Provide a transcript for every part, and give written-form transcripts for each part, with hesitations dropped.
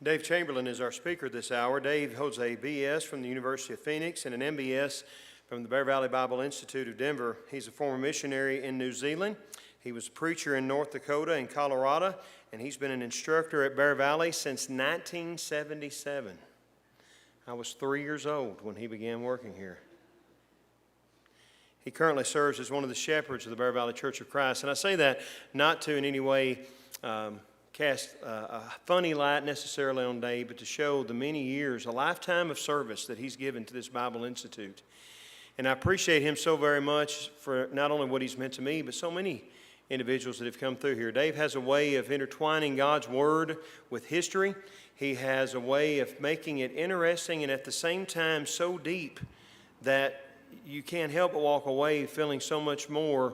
Dave Chamberlin is our speaker this hour. Dave holds a BS from the University of Phoenix and an MBS from the Bear Valley Bible Institute of Denver. He's a former missionary in New Zealand. He was a preacher in North Dakota and Colorado, and he's been an instructor at Bear Valley since 1977. I was 3 years old when he began working here. He currently serves as one of the shepherds of the Bear Valley Church of Christ. And I say that not to in any way cast a funny light necessarily on Dave, but to show the many years, a lifetime of service that he's given to this Bible Institute. And I appreciate him so very much for not only what he's meant to me, but so many individuals that have come through here. Dave has a way of intertwining God's Word with history. He has a way of making it interesting and at the same time so deep that you can't help but walk away feeling so much more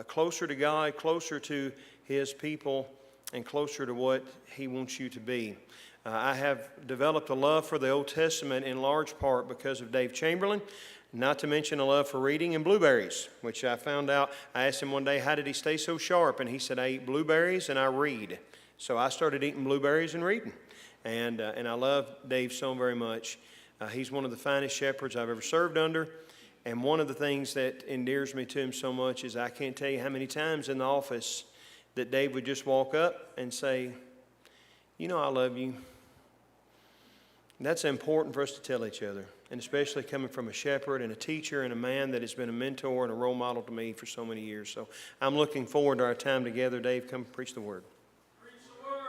closer to God, closer to His people, and closer to what He wants you to be. I have developed a love for the Old Testament in large part because of Dave Chamberlin, not to mention a love for reading and blueberries, which I found out. I asked him one day, how did he stay so sharp? And he said, I eat blueberries and I read. So I started eating blueberries and reading. And I love Dave so very much. He's one of the finest shepherds I've ever served under. And one of the things that endears me to him so much is I can't tell you how many times in the office that Dave would just walk up and say, you know I love you. And that's important for us to tell each other, and especially coming from a shepherd and a teacher and a man that has been a mentor and a role model to me for so many years. So I'm looking forward to our time together. Dave, come preach the Word. Preach the Word.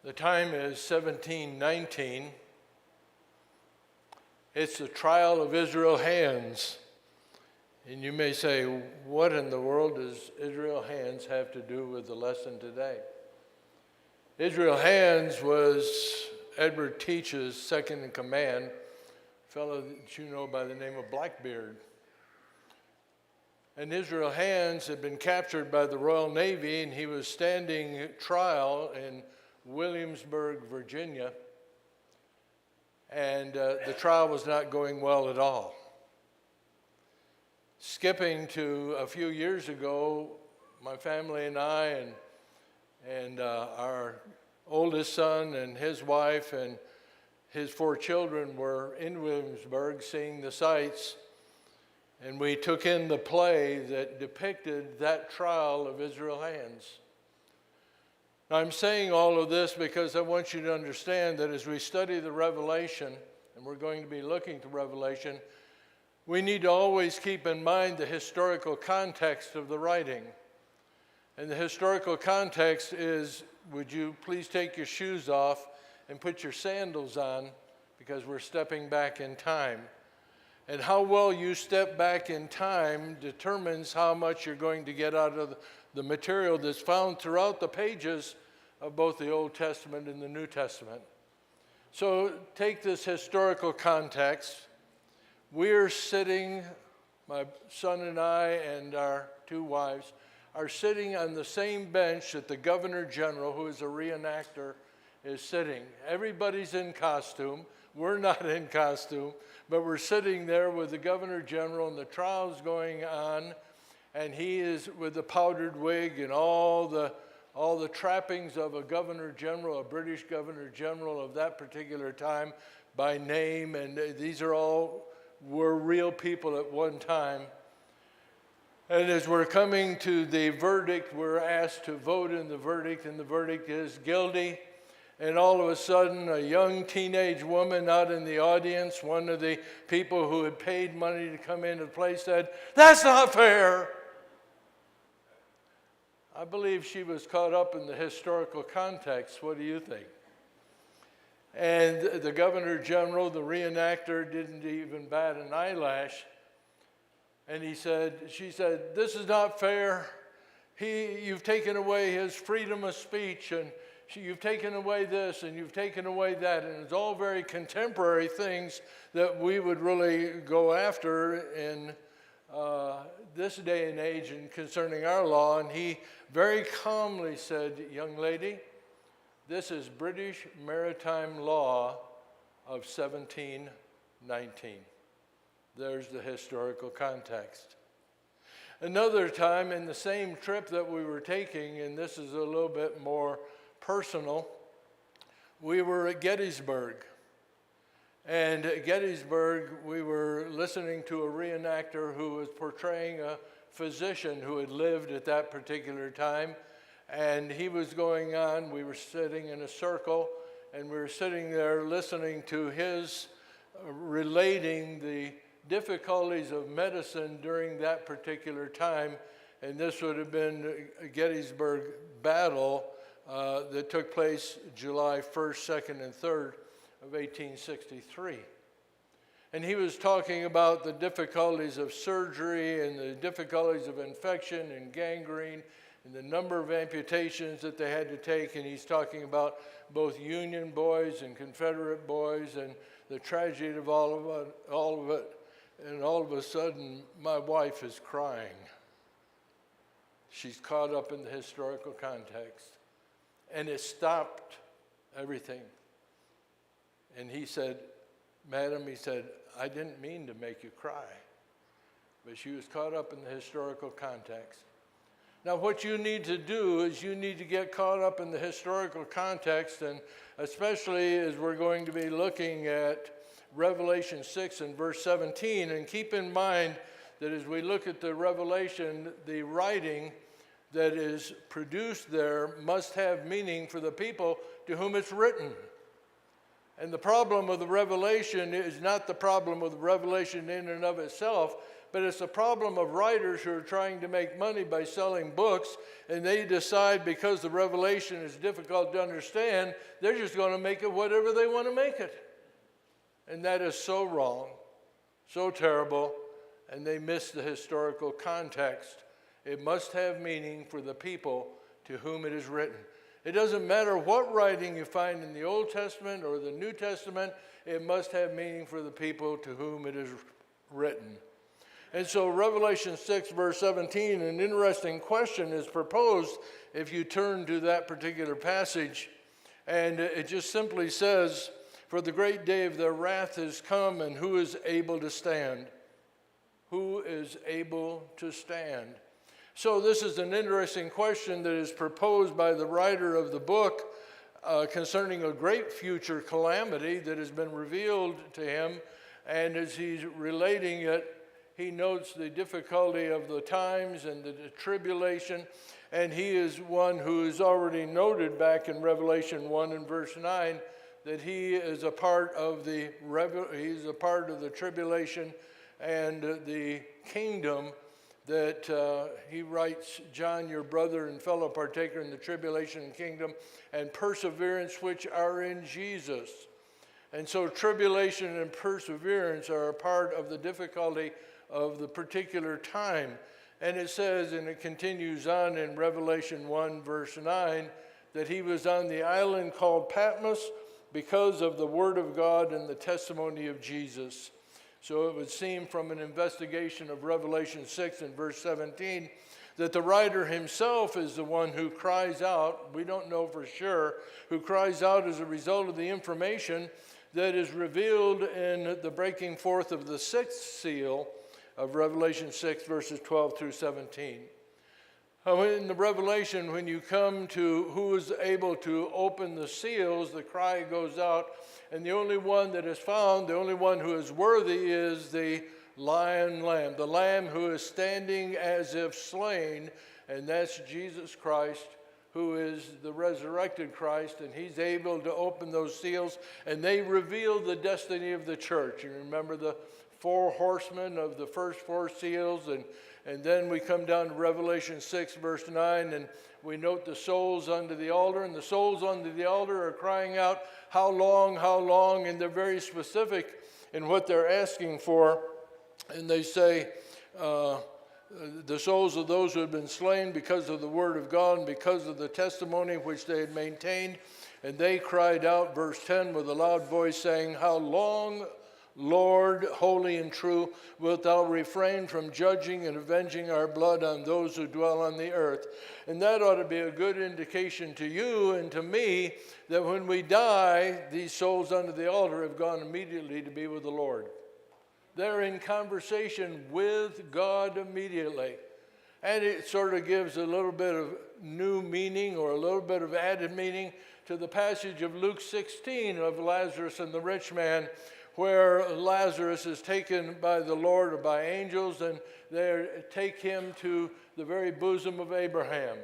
The time is 1719. It's the trial of Israel Hands. And you may say, what in the world does Israel Hands have to do with the lesson today? Israel Hands was Edward Teach's second in command, a fellow that you know by the name of Blackbeard. And Israel Hands had been captured by the Royal Navy, and he was standing trial in Williamsburg, Virginia, and the trial was not going well at all. Skipping to a few years ago, my family and I and our oldest son and his wife and his 4 children were in Williamsburg seeing the sights, and we took in the play that depicted that trial of Israel Hands. I'm saying all of this because I want you to understand that as we study the Revelation, and we're going to be looking to Revelation, we need to always keep in mind the historical context of the writing. And the historical context is, would you please take your shoes off and put your sandals on, because we're stepping back in time. And how well you step back in time determines how much you're going to get out of the material that's found throughout the pages of both the Old Testament and the New Testament. So take this historical context. We're sitting, my son and I and our 2 wives, are sitting on the same bench that the Governor General, who is a reenactor, is sitting. Everybody's in costume. We're not in costume, but we're sitting there with the Governor General, and the trial's going on, and he is with the powdered wig and all the trappings of a Governor General, a British Governor General of that particular time by name, and these were real people at one time. And as we're coming to the verdict, we're asked to vote in the verdict, and the verdict is guilty. And all of a sudden, a young teenage woman out in the audience, one of the people who had paid money to come into the place, said, "That's not fair." I believe she was caught up in the historical context. What do you think? And the Governor General, the reenactor, didn't even bat an eyelash. And she said, "This is not fair. You've taken away his freedom of speech, and you've taken away this, and you've taken away that." And it's all very contemporary things that we would really go after in this day and age and concerning our law. And he very calmly said, "Young lady, this is British maritime law of 17 19. There's the historical context. Another time in the same trip that we were taking, and this is a little bit more personal, we were at Gettysburg. And at Gettysburg, we were listening to a reenactor who was portraying a physician who had lived at that particular time. And he was going on, we were sitting in a circle, and we were sitting there listening to his relating the difficulties of medicine during that particular time. And this would have been a Gettysburg battle that took place July 1st, 2nd, and 3rd of 1863. And he was talking about the difficulties of surgery and the difficulties of infection and gangrene and the number of amputations that they had to take. And he's talking about both Union boys and Confederate boys and the tragedy of all of it. And all of a sudden, my wife is crying. She's caught up in the historical context. And it stopped everything. And he said, "Madam," he said, "I didn't mean to make you cry." But she was caught up in the historical context. Now, what you need to do is you need to get caught up in the historical context, and especially as we're going to be looking at Revelation 6 and verse 17. And keep in mind that as we look at the Revelation, the writing that is produced there must have meaning for the people to whom it's written. And the problem of the Revelation is not the problem of the Revelation in and of itself, but it's a problem of writers who are trying to make money by selling books, and they decide because the Revelation is difficult to understand, they're just going to make it whatever they want to make it. And that is so wrong, so terrible, and they miss the historical context. It must have meaning for the people to whom it is written. It doesn't matter what writing you find in the Old Testament or the New Testament, it must have meaning for the people to whom it is written. And so Revelation 6, verse 17, an interesting question is proposed if you turn to that particular passage. And it just simply says, "For the great day of their wrath has come, and who is able to stand?" Who is able to stand? So this is an interesting question that is proposed by the writer of the book concerning a great future calamity that has been revealed to him. And as he's relating it, he notes the difficulty of the times and the tribulation. And he is one who is already noted back in Revelation 1 and verse 9 that he is a part of the tribulation and the kingdom that he writes, "John, your brother and fellow partaker in the tribulation and kingdom and perseverance which are in Jesus." And so tribulation and perseverance are a part of the difficulty of the particular time. And it says, and it continues on in Revelation 1 verse 9, that he was on the island called Patmos because of the word of God and the testimony of Jesus. So it would seem from an investigation of Revelation 6 and verse 17 that the writer himself is the one who cries out, we don't know for sure, who cries out as a result of the information that is revealed in the breaking forth of the sixth seal of Revelation 6 verses 12 through 17. In the Revelation, when you come to who is able to open the seals, the cry goes out, and the only one that is found, the only one who is worthy is the lion lamb, the lamb who is standing as if slain, and that's Jesus Christ, who is the resurrected Christ, and he's able to open those seals, and they reveal the destiny of the church. You remember the four horsemen of the first four seals, and then we come down to Revelation 6, verse 9, and we note the souls under the altar, and the souls under the altar are crying out, how long, and they're very specific in what they're asking for. And they say, the souls of those who had been slain because of the word of God and because of the testimony which they had maintained. And they cried out, verse 10, with a loud voice saying, how long, Lord, holy and true, wilt thou refrain from judging and avenging our blood on those who dwell on the earth? And that ought to be a good indication to you and to me that when we die, these souls under the altar have gone immediately to be with the Lord. They're in conversation with God immediately. And it sort of gives a little bit of new meaning or a little bit of added meaning to the passage of Luke 16 of Lazarus and the rich man, where Lazarus is taken by the Lord or by angels, and they take him to the very bosom of Abraham.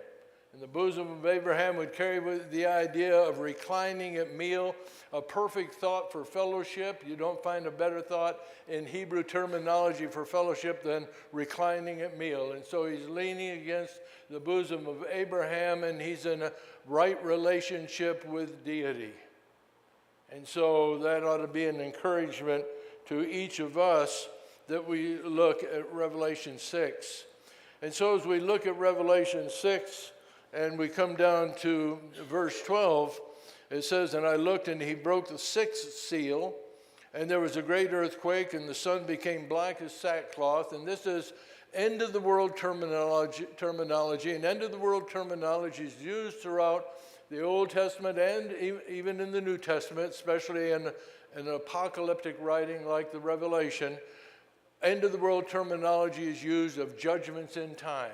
And the bosom of Abraham would carry with the idea of reclining at meal, a perfect thought for fellowship. You don't find a better thought in Hebrew terminology for fellowship than reclining at meal. And so he's leaning against the bosom of Abraham, and he's in a right relationship with deity. And so that ought to be an encouragement to each of us that we look at Revelation 6. And so as we look at Revelation 6 and we come down to verse 12, it says, "And I looked, and he broke the sixth seal, and there was a great earthquake, and the sun became black as sackcloth." And this is end of the world terminology. And end of the world terminology is used throughout the Old Testament and even in the New Testament, especially in an apocalyptic writing like the Revelation. End of the world terminology is used of judgments in time.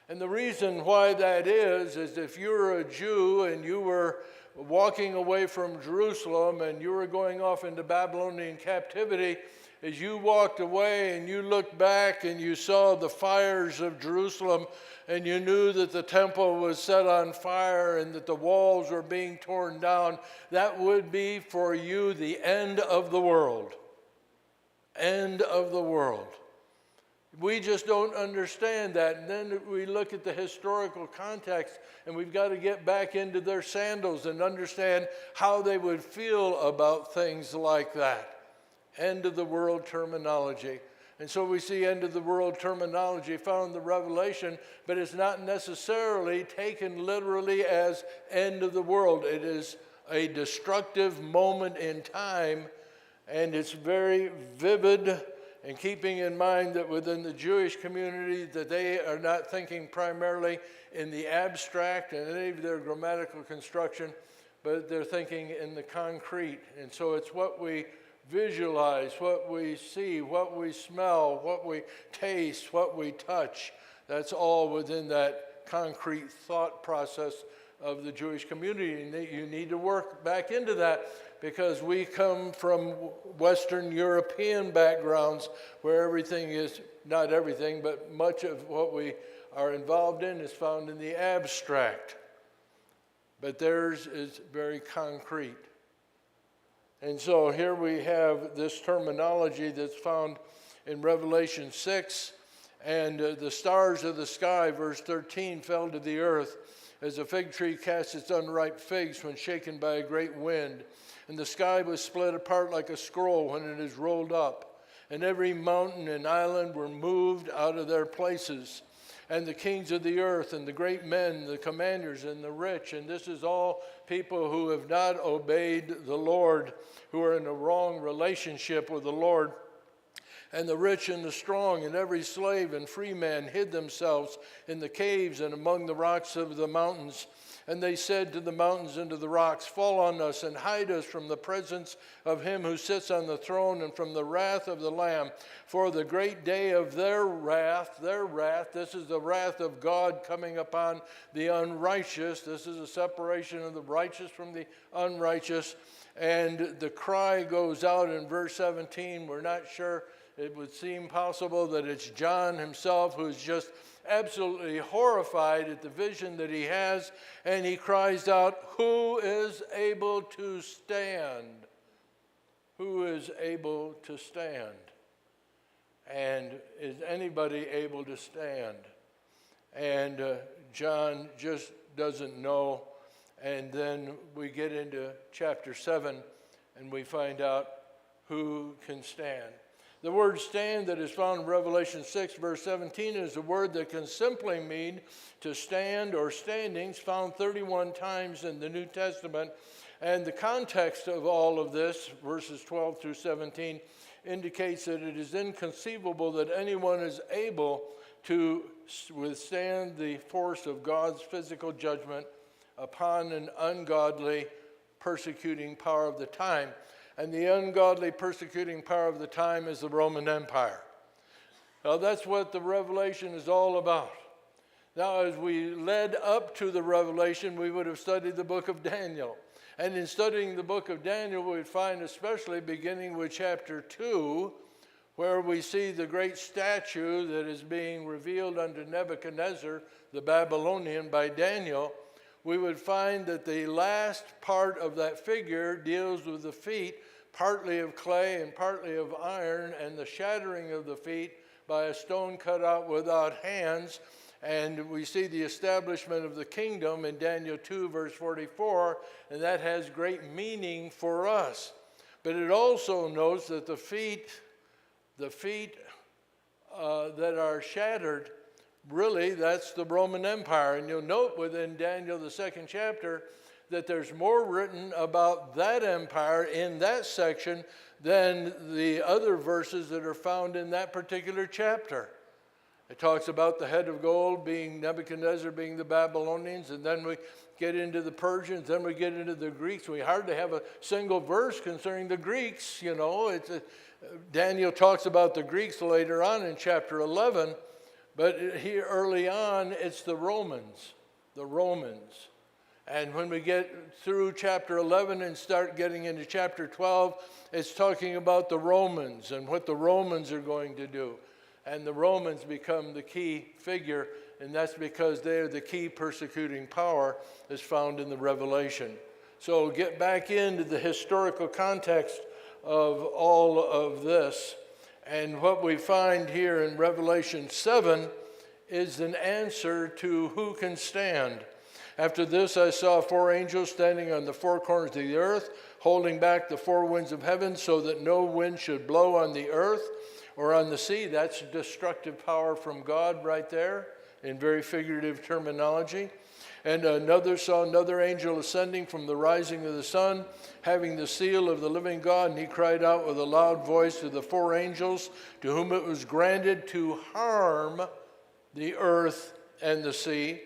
And the reason why that is if you're a Jew and you were walking away from Jerusalem and you were going off into Babylonian captivity, as you walked away and you looked back and you saw the fires of Jerusalem and you knew that the temple was set on fire and that the walls were being torn down, that would be for you the end of the world. End of the world. We just don't understand that. And then we look at the historical context, and we've got to get back into their sandals and understand how they would feel about things like that. End of the world terminology. And so we see end of the world terminology found in the Revelation, but it's not necessarily taken literally as end of the world. It is a destructive moment in time, and it's very vivid, and keeping in mind that within the Jewish community that they are not thinking primarily in the abstract and any of their grammatical construction, but they're thinking in the concrete. And so it's what we visualize, what we see, what we smell, what we taste, what we touch. That's all within that concrete thought process of the Jewish community. And you need to work back into that, because we come from Western European backgrounds where everything is, not everything, but much of what we are involved in is found in the abstract. But theirs is very concrete. And so here we have this terminology that's found in Revelation 6. And the stars of the sky, verse 13, fell to the earth as a fig tree casts its unripe figs when shaken by a great wind. And the sky was split apart like a scroll when it is rolled up. And every mountain and island were moved out of their places. And the kings of the earth and the great men, the commanders and the rich. And this is all people who have not obeyed the Lord, who are in a wrong relationship with the Lord. And the rich and the strong and every slave and free man hid themselves in the caves and among the rocks of the mountains. And they said to the mountains and to the rocks, "Fall on us and hide us from the presence of him who sits on the throne and from the wrath of the Lamb. For the great day of their wrath, this is the wrath of God coming upon the unrighteous." This is a separation of the righteous from the unrighteous. And the cry goes out in verse 17. We're not sure. It would seem possible that it's John himself who's just absolutely horrified at the vision that he has, and he cries out, "Who is able to stand? Who is able to stand?" And is anybody able to stand? And John just doesn't know. And then we get into chapter 7, and we find out who can stand. The word stand that is found in Revelation 6, verse 17 is a word that can simply mean to stand or standings, found 31 times in the New Testament. And the context of all of this, verses 12 through 17, indicates that it is inconceivable that anyone is able to withstand the force of God's physical judgment upon an ungodly persecuting power of the time. And the ungodly persecuting power of the time is the Roman Empire. Now that's what the Revelation is all about. Now as we led up to the Revelation, we would have studied the book of Daniel. And in studying the book of Daniel, we would find, especially beginning with chapter 2, where we see the great statue that is being revealed unto Nebuchadnezzar, the Babylonian, by Daniel, we would find that the last part of that figure deals with the feet, partly of clay and partly of iron, and the shattering of the feet by a stone cut out without hands. And we see the establishment of the kingdom in Daniel 2, verse 44, and that has great meaning for us. But it also notes that the feet that are shattered, really, that's the Roman Empire. And you'll note within Daniel, the 2nd chapter, that there's more written about that empire in that section than the other verses that are found in that particular chapter. It talks about the head of gold being Nebuchadnezzar, being the Babylonians, and then we get into the Persians, then we get into the Greeks. We hardly have a single verse concerning the Greeks, you know. Daniel talks about the Greeks later on in chapter 11, but here early on, it's the Romans. And when we get through chapter 11 and start getting into chapter 12, it's talking about the Romans and what the Romans are going to do. And the Romans become the key figure, and that's because they are the key persecuting power as found in the Revelation. So get back into the historical context of all of this. And what we find here in Revelation 7 is an answer to who can stand. After this, I saw 4 angels standing on the 4 corners of the earth, holding back the 4 winds of heaven so that no wind should blow on the earth or on the sea. That's destructive power from God right there in very figurative terminology. And saw another angel ascending from the rising of the sun, having the seal of the living God, and he cried out with a loud voice to the 4 angels to whom it was granted to harm the earth and the sea,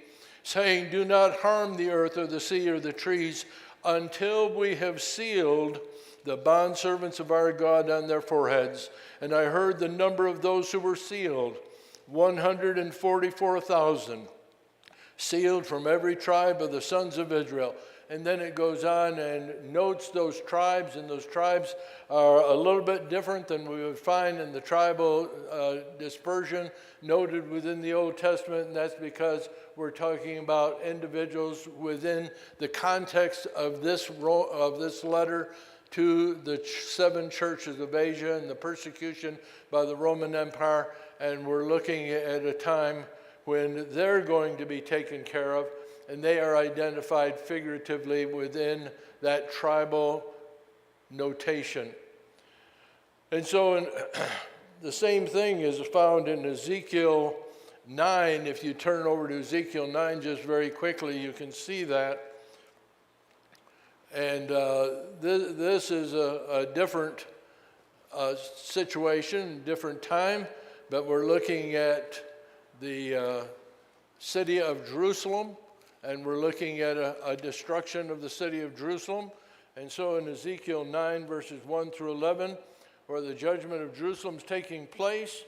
saying, do not harm the earth or the sea or the trees until we have sealed the bondservants of our God on their foreheads. And I heard the number of those who were sealed, 144,000, sealed from every tribe of the sons of Israel. And then it goes on and notes those tribes, and those tribes are a little bit different than we would find in the tribal dispersion noted within the Old Testament, and that's because we're talking about individuals within the context of this letter to the 7 churches of Asia and the persecution by the Roman Empire, and we're looking at a time when they're going to be taken care of, and they are identified figuratively within that tribal notation. And so the same thing is found in Ezekiel 9. If you turn over to Ezekiel 9 just very quickly, you can see that. And this is a different situation, different time, but we're looking at the city of Jerusalem, and we're looking at a destruction of the city of Jerusalem. And so in Ezekiel 9, verses 1 through 11, where the judgment of Jerusalem is taking place,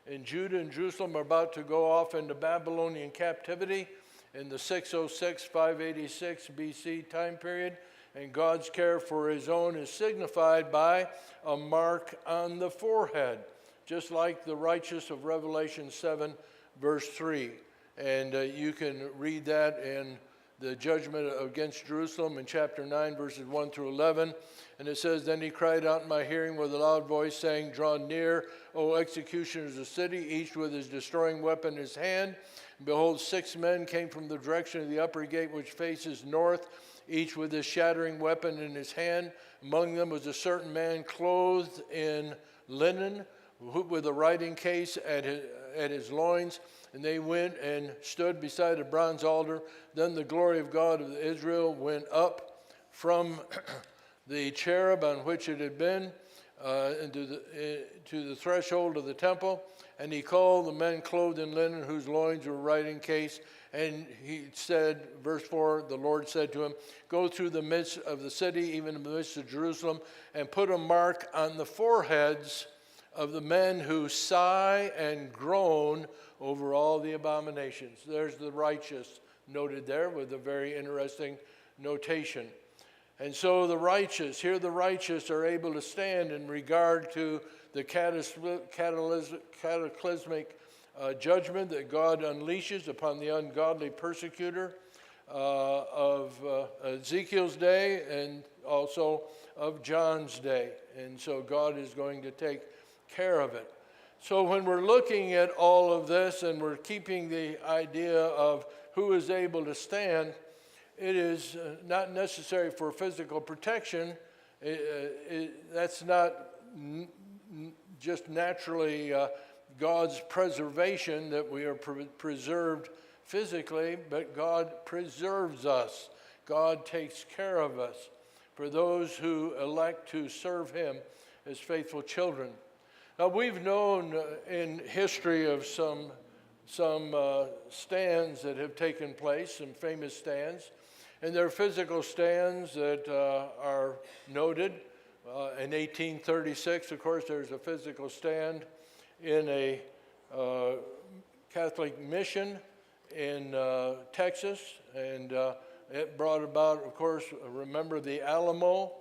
and Judah and Jerusalem are about to go off into Babylonian captivity in the 606, 586 BC time period. And God's care for his own is signified by a mark on the forehead, just like the righteous of Revelation 7, verse 3. And you can read that in the judgment against Jerusalem in chapter 9, verses 1 through 11. And it says, then he cried out in my hearing with a loud voice, saying, draw near, O executioners of the city, each with his destroying weapon in his hand. And behold, 6 men came from the direction of the upper gate, which faces north, each with his shattering weapon in his hand. Among them was a certain man clothed in linen, with a writing case at his loins. And they went and stood beside a bronze altar. Then the glory of God of Israel went up from the cherub on which it had been to the threshold of the temple. And he called the men clothed in linen, whose loins were right in case. And he said, verse 4, the Lord said to him, go through the midst of the city, even in the midst of Jerusalem, and put a mark on the foreheads of the men who sigh and groan over all the abominations. There's the righteous noted there with a very interesting notation. And so the righteous are able to stand in regard to the cataclysmic judgment that God unleashes upon the ungodly persecutor of Ezekiel's day and also of John's day. And so God is going to take care of it. So when we're looking at all of this and we're keeping the idea of who is able to stand, it is not necessary for physical protection. That's not just naturally God's preservation that we are preserved physically, but God preserves us. God takes care of us for those who elect to serve him as faithful children. Now, we've known in history of some stands that have taken place, some famous stands, and there are physical stands that are noted. In 1836, of course, there's a physical stand in a Catholic mission in Texas, and it brought about, of course, remember the Alamo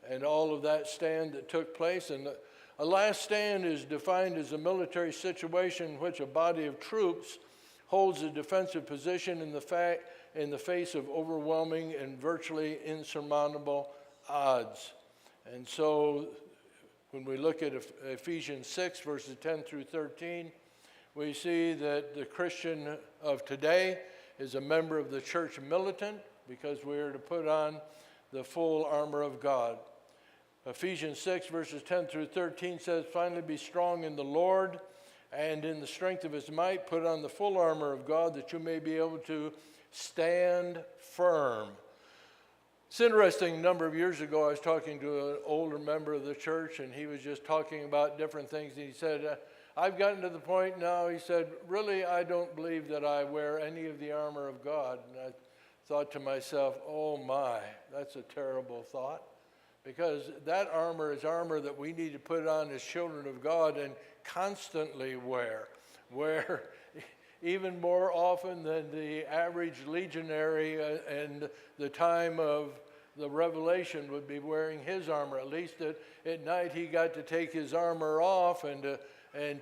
and all of that stand that took place. And a last stand is defined as a military situation in which a body of troops holds a defensive position in the face of overwhelming and virtually insurmountable odds. And so when we look at Ephesians 6, verses 10 through 13, we see that the Christian of today is a member of the church militant because we are to put on the full armor of God. Ephesians 6, verses 10 through 13 says, finally be strong in the Lord and in the strength of his might, put on the full armor of God that you may be able to stand firm. It's interesting, a number of years ago, I was talking to an older member of the church, and he was just talking about different things. And he said, I've gotten to the point now, he said, really, I don't believe that I wear any of the armor of God. And I thought to myself, oh my, that's a terrible thought. Because that armor is armor that we need to put on as children of God and constantly wear even more often than the average legionary and the time of the revelation would be wearing his armor. At least at night he got to take his armor off and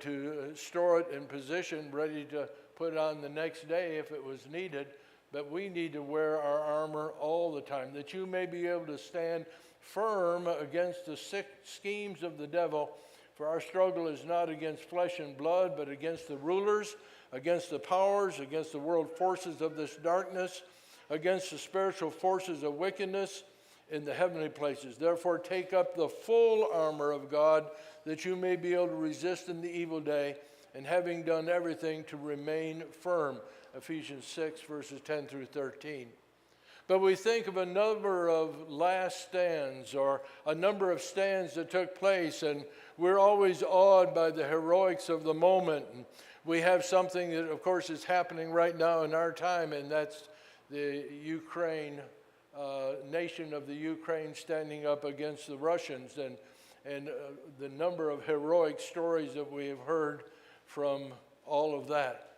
to store it in position ready to put on the next day if it was needed. But we need to wear our armor all the time, that you may be able to stand firm against the schemes of the devil. For our struggle is not against flesh and blood, but against the rulers, against the powers, against the world forces of this darkness, against the spiritual forces of wickedness in the heavenly places. Therefore, take up the full armor of God, that you may be able to resist in the evil day, and having done everything, to remain firm. Ephesians 6, verses 10 through 13. But we think of a number of last stands or a number of stands that took place, and we're always awed by the heroics of the moment. And we have something that, of course, is happening right now in our time, and that's the Ukraine, nation of the Ukraine standing up against the Russians, and the number of heroic stories that we have heard from all of that.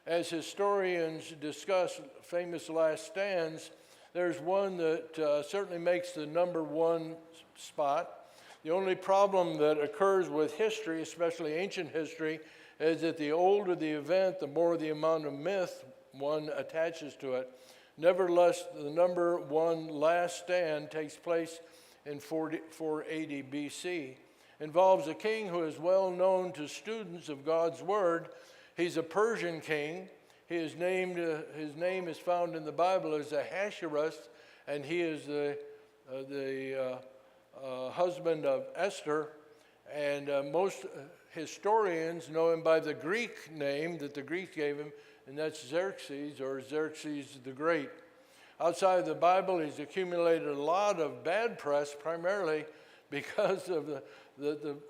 As historians discuss famous last stands, there's one that certainly makes the number one spot. The only problem that occurs with history, especially ancient history, is that the older the event, the more the amount of myth one attaches to it. Nevertheless, the number one last stand takes place in 480 BC. Involves a king who is well known to students of God's word. He's a Persian king. His name is found in the Bible as Ahasuerus, and he is the husband of Esther. And most historians know him by the Greek name that the Greeks gave him, and that's Xerxes, or Xerxes the Great. Outside of the Bible, he's accumulated a lot of bad press, primarily because of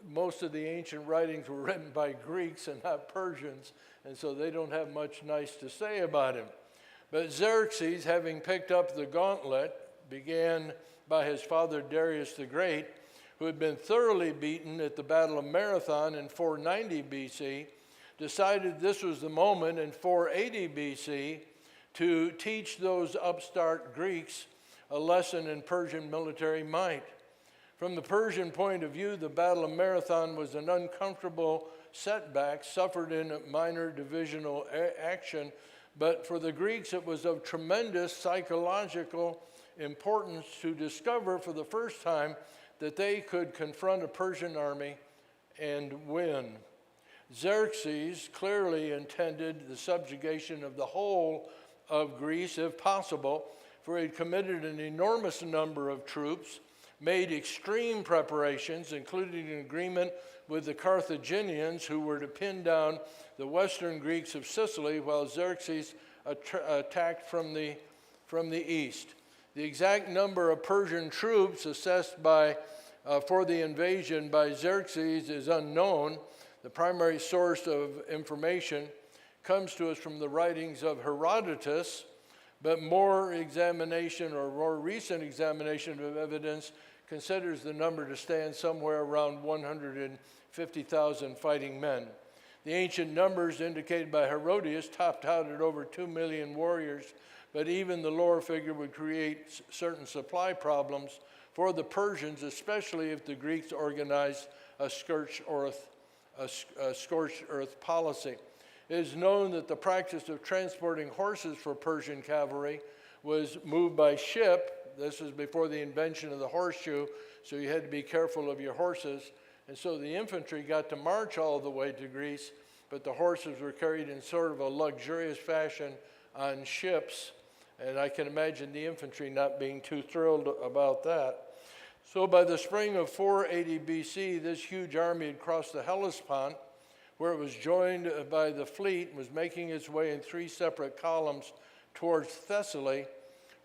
most of the ancient writings were written by Greeks and not Persians, and so they don't have much nice to say about him. But Xerxes, having picked up the gauntlet, began by his father Darius the Great, who had been thoroughly beaten at the Battle of Marathon in 490 BC, decided this was the moment in 480 BC to teach those upstart Greeks a lesson in Persian military might. From the Persian point of view, the Battle of Marathon was an uncomfortable setback suffered in a minor divisional action, but for the Greeks it was of tremendous psychological importance to discover for the first time that they could confront a Persian army and win. Xerxes clearly intended the subjugation of the whole of Greece, if possible, for he had committed an enormous number of troops, made extreme preparations, including an agreement with the Carthaginians, who were to pin down the western Greeks of Sicily, while Xerxes attacked from the east. The exact number of Persian troops assessed for the invasion by Xerxes is unknown. The primary source of information comes to us from the writings of Herodotus, but more examination or more recent examination of evidence considers the number to stand somewhere around 150,000 fighting men. The ancient numbers indicated by Herodotus topped out at over 2 million warriors, but even the lower figure would create certain supply problems for the Persians, especially if the Greeks organized a scorched earth policy. It is known that the practice of transporting horses for Persian cavalry was moved by ship. This was before the invention of the horseshoe, so you had to be careful of your horses. And so the infantry got to march all the way to Greece, but the horses were carried in sort of a luxurious fashion on ships. And I can imagine the infantry not being too thrilled about that. So by the spring of 480 BC, this huge army had crossed the Hellespont, where it was joined by the fleet, was making its way in 3 separate columns towards Thessaly,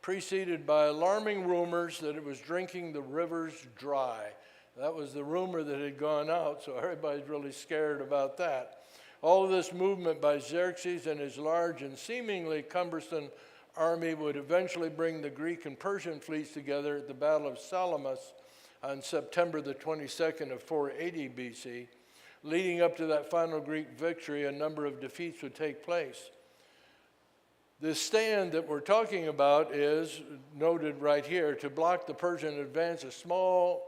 preceded by alarming rumors that it was drinking the rivers dry. That was the rumor that had gone out, so everybody's really scared about that. All of this movement by Xerxes and his large and seemingly cumbersome army would eventually bring the Greek and Persian fleets together at the Battle of Salamis on September the 22nd of 480 BC. Leading up to that final Greek victory, a number of defeats would take place. The stand that we're talking about is noted right here. To block the Persian advance, a small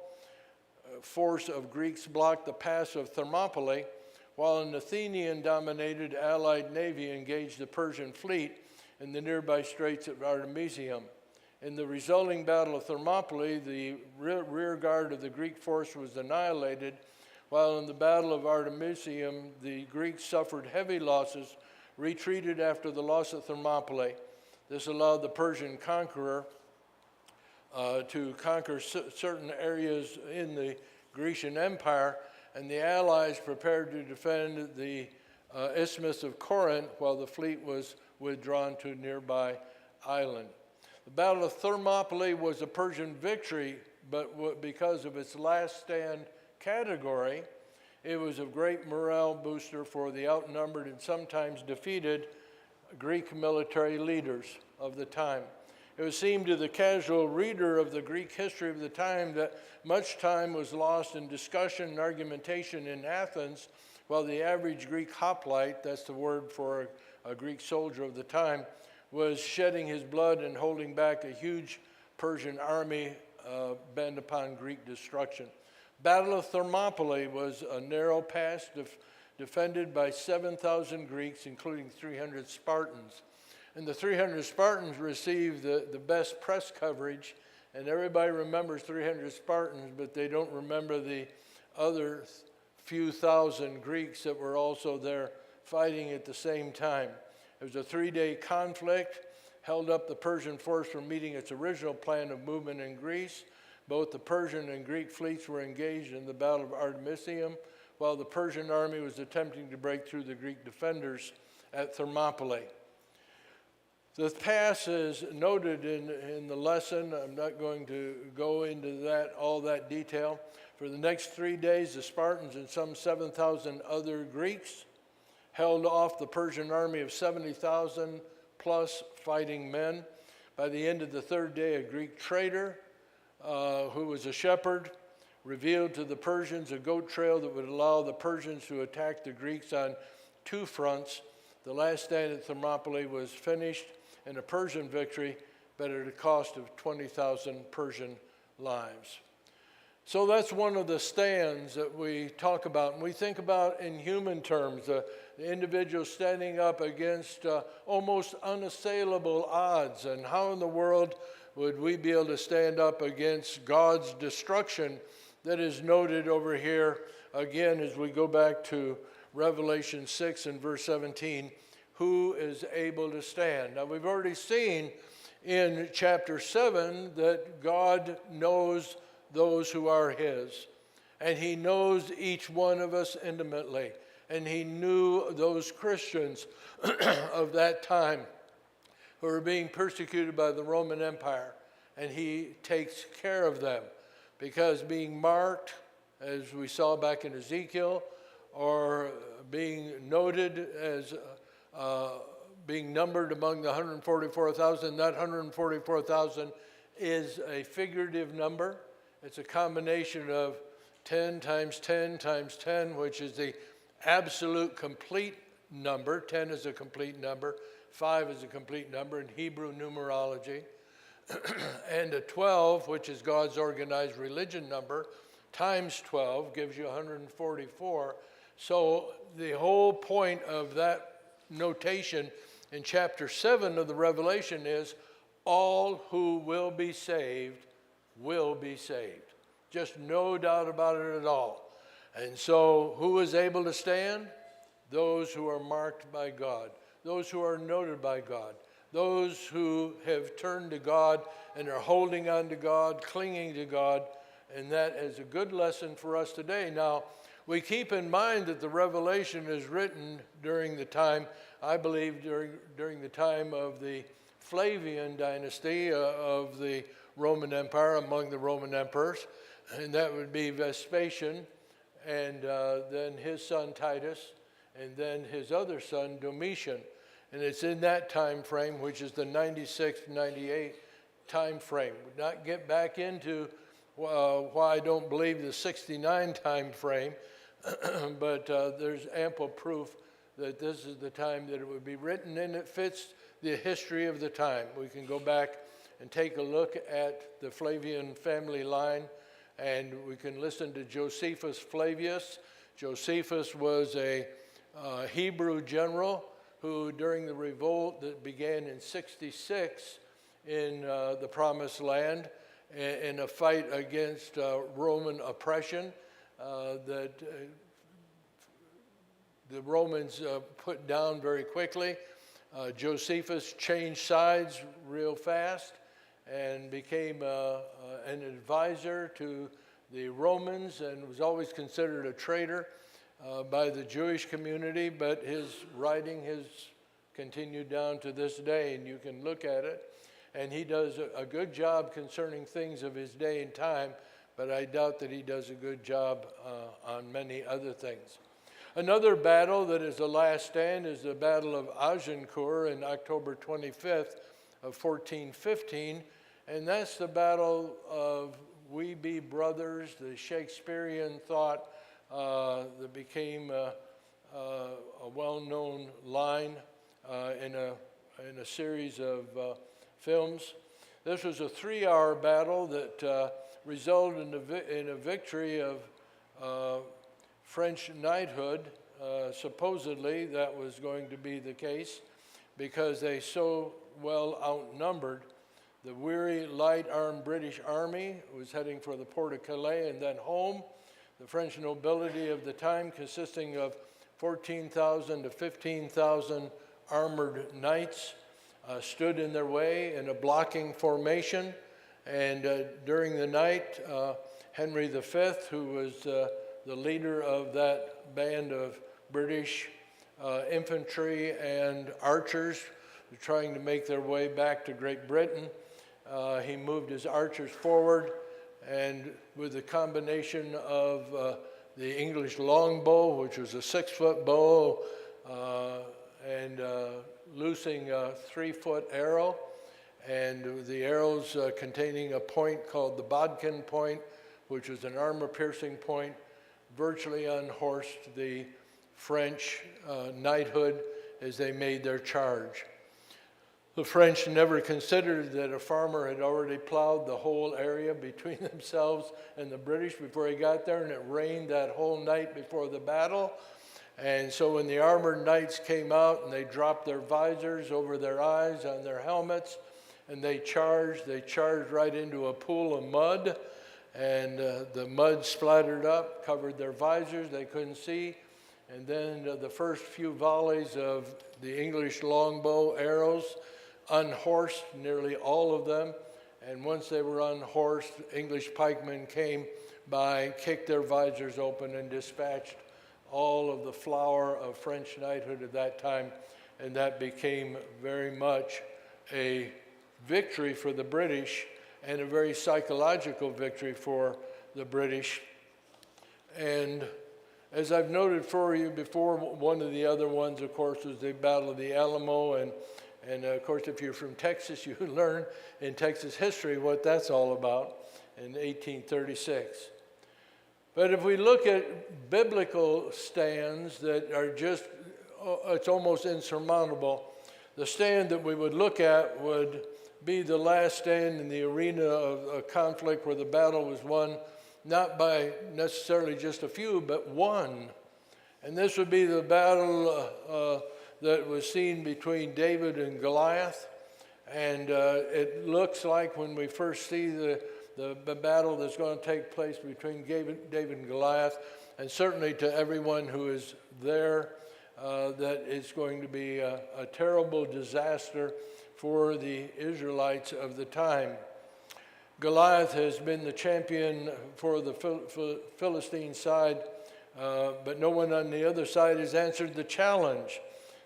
force of Greeks blocked the pass of Thermopylae, while an Athenian-dominated allied navy engaged the Persian fleet in the nearby straits of Artemisium. In the resulting Battle of Thermopylae, the rear guard of the Greek force was annihilated, while in the Battle of Artemisium, the Greeks suffered heavy losses, retreated after the loss of Thermopylae. This allowed the Persian conqueror to conquer certain areas in the Grecian Empire, and the Allies prepared to defend the Isthmus of Corinth while the fleet was withdrawn to a nearby island. The Battle of Thermopylae was a Persian victory, but because of its last stand category, it was a great morale booster for the outnumbered and sometimes defeated Greek military leaders of the time. It would seem to the casual reader of the Greek history of the time that much time was lost in discussion and argumentation in Athens, while the average Greek hoplite, that's the word for a Greek soldier of the time, was shedding his blood and holding back a huge Persian army bent upon Greek destruction. Battle of Thermopylae was a narrow pass defended by 7,000 Greeks, including 300 Spartans. And the 300 Spartans received the best press coverage, and everybody remembers 300 Spartans, but they don't remember the other few thousand Greeks that were also there fighting at the same time. It was a 3-day conflict, held up the Persian force from meeting its original plan of movement in Greece. Both the Persian and Greek fleets were engaged in the Battle of Artemisium, while the Persian army was attempting to break through the Greek defenders at Thermopylae. The past is noted in the lesson. I'm not going to go into all that detail. For the next 3 days, the Spartans and some 7,000 other Greeks held off the Persian army of 70,000 plus fighting men. By the end of the third day, a Greek trader who was a shepherd revealed to the Persians a goat trail that would allow the Persians to attack the Greeks on 2 fronts. The last stand at Thermopylae was finished in a Persian victory, but at a cost of 20,000 Persian lives. So that's one of the stands that we talk about, and we think about in human terms, the individual standing up against almost unassailable odds, and how in the world would we be able to stand up against God's destruction that is noted over here again as we go back to Revelation 6 and verse 17, who is able to stand? Now we've already seen in chapter 7 that God knows those who are his, and he knows each one of us intimately, and he knew those Christians of that time who were being persecuted by the Roman Empire, and he takes care of them, because being marked, as we saw back in Ezekiel, or being noted as being numbered among the 144,000, that 144,000 is a figurative number. It's a combination of 10 times 10 times 10, which is the absolute complete number. 10 is a complete number. 5 is a complete number in Hebrew numerology. And a 12, which is God's organized religion number, times 12 gives you 144. So the whole point of that notation in chapter 7 of the Revelation is all who will be saved will be saved. Just no doubt about it at all. And so who is able to stand? Those who are marked by God, those who are noted by God, those who have turned to God and are holding on to God, clinging to God, and that is a good lesson for us today. Now, we keep in mind that the Revelation is written during the time, I believe, during the time of the Flavian dynasty of the Roman Empire, among the Roman emperors, and that would be Vespasian, and then his son Titus, and then his other son Domitian. And it's in that time frame, which is the 96-98 time frame. We'll not get back into why I don't believe the 69 time frame, but there's ample proof that this is the time that it would be written, and it fits the history of the time. We can go back and take a look at the Flavian family line, and we can listen to Josephus Flavius. Josephus was a Hebrew general who, during the revolt that began in 66 in the Promised Land, in a fight against Roman oppression that the Romans put down very quickly. Josephus changed sides real fast and became an advisor to the Romans, and was always considered a traitor by the Jewish community, but his writing has continued down to this day, and you can look at it. And he does a good job concerning things of his day and time, but I doubt that he does a good job on many other things. Another battle that is the last stand is the Battle of Agincourt in October 25th of 1415, and that's the battle of We Be Brothers, the Shakespearean thought that became a well-known line in a series of films. This was a 3-hour battle that resulted in a victory of French knighthood. Supposedly that was going to be the case because they so well outnumbered. The weary, light-armed British army was heading for the port of Calais and then home. The French nobility of the time, consisting of 14,000 to 15,000 armored knights, stood in their way in a blocking formation. And during the night, Henry V, who was the leader of that band of British infantry and archers trying to make their way back to Great Britain. He moved his archers forward, and with the combination of the English longbow, which was a 6-foot bow, and loosing a 3-foot arrow, and the arrows containing a point called the bodkin point, which was an armor-piercing point, virtually unhorsed the French knighthood as they made their charge. The French never considered that a farmer had already plowed the whole area between themselves and the British before he got there, and it rained that whole night before the battle. And so when the armored knights came out and they dropped their visors over their eyes on their helmets, and they charged right into a pool of mud, and the mud splattered up, covered their visors, they couldn't see. And then the first few volleys of the English longbow arrows unhorsed nearly all of them, and once they were unhorsed, English pikemen came by, kicked their visors open, and dispatched all of the flower of French knighthood at that time, and that became very much a victory for the British and a very psychological victory for the British. And as I've noted for you before, one of the other ones, of course, was the Battle of the Alamo, and of course, if you're from Texas, you learn in Texas history what that's all about in 1836. But if we look at biblical stands that are just, it's almost insurmountable, the stand that we would look at would be the last stand in the arena of a conflict where the battle was won, not by necessarily just a few, but one. And this would be the battle that was seen between David and Goliath. And it looks like when we first see the battle that's going to take place between David and Goliath, and certainly to everyone who is there, that it's going to be a terrible disaster for the Israelites of the time. Goliath has been the champion for the Philistine side, but no one on the other side has answered the challenge.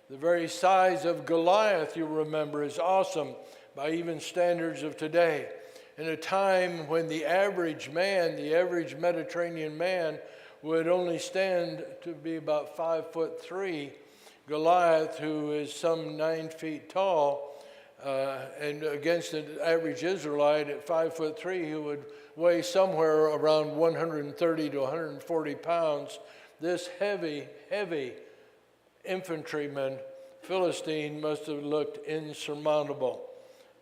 The very size of Goliath, you remember, is awesome by even standards of today. In a time when the average man, the average Mediterranean man, would only stand to be about 5'3", Goliath, who is some 9 feet tall, and against an average Israelite at 5'3", who would weigh somewhere around 130 to 140 pounds, this heavy infantryman, Philistine, must have looked insurmountable.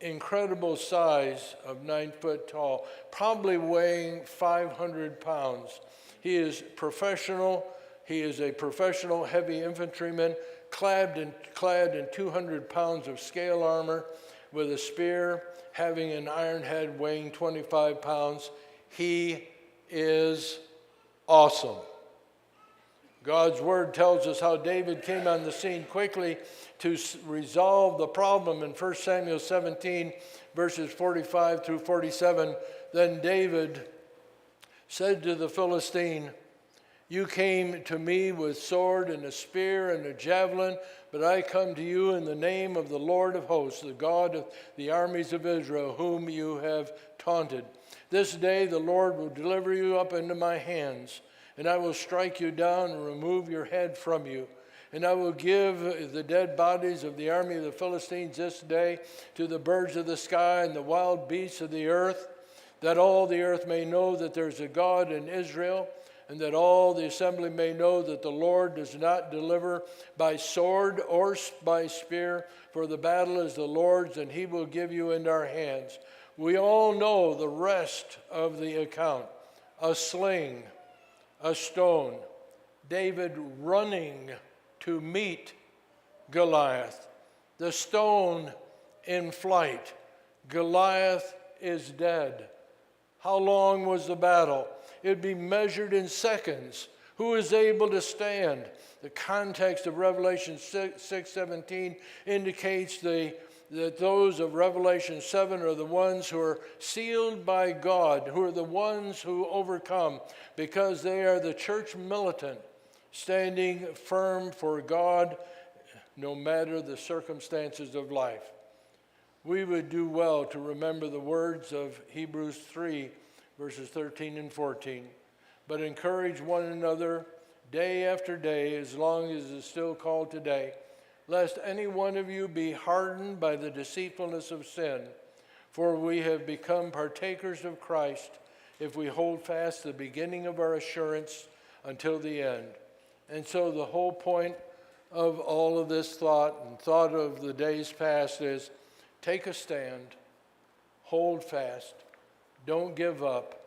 Incredible size of 9 foot tall, probably weighing 500 pounds. He is professional. He is a professional heavy infantryman, clad in 200 pounds of scale armor with a spear, having an iron head weighing 25 pounds. He is awesome. God's word tells us how David came on the scene quickly to resolve the problem in 1 Samuel 17, verses 45 through 47. Then David said to the Philistine, "You came to me with sword and a spear and a javelin, but I come to you in the name of the Lord of hosts, the God of the armies of Israel, whom you have taunted. This day the Lord will deliver you up into my hands, and I will strike you down and remove your head from you. And I will give the dead bodies of the army of the Philistines this day to the birds of the sky and the wild beasts of the earth, that all the earth may know that there is a God in Israel, and that all the assembly may know that the Lord does not deliver by sword or by spear, for the battle is the Lord's, and he will give you into our hands." We all know the rest of the account. A sling, a stone, David running to meet Goliath, the stone in flight. Goliath is dead. How long was the battle? It'd be measured in seconds. Who is able to stand? The context of Revelation 6:17 indicates that those of Revelation 7 are the ones who are sealed by God, who are the ones who overcome, because they are the church militant, standing firm for God no matter the circumstances of life. We would do well to remember the words of Hebrews 3, verses 13 and 14. But encourage one another day after day, as long as it is still called today, lest any one of you be hardened by the deceitfulness of sin. For we have become partakers of Christ if we hold fast the beginning of our assurance until the end. And so the whole point of all of this thought and thought of the days past is take a stand, hold fast, don't give up.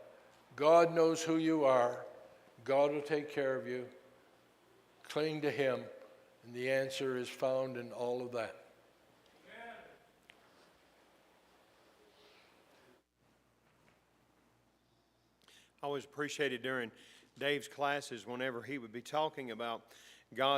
God knows who you are. God will take care of you. Cling to him, and the answer is found in all of that. I always appreciated during Dave's classes whenever he would be talking about God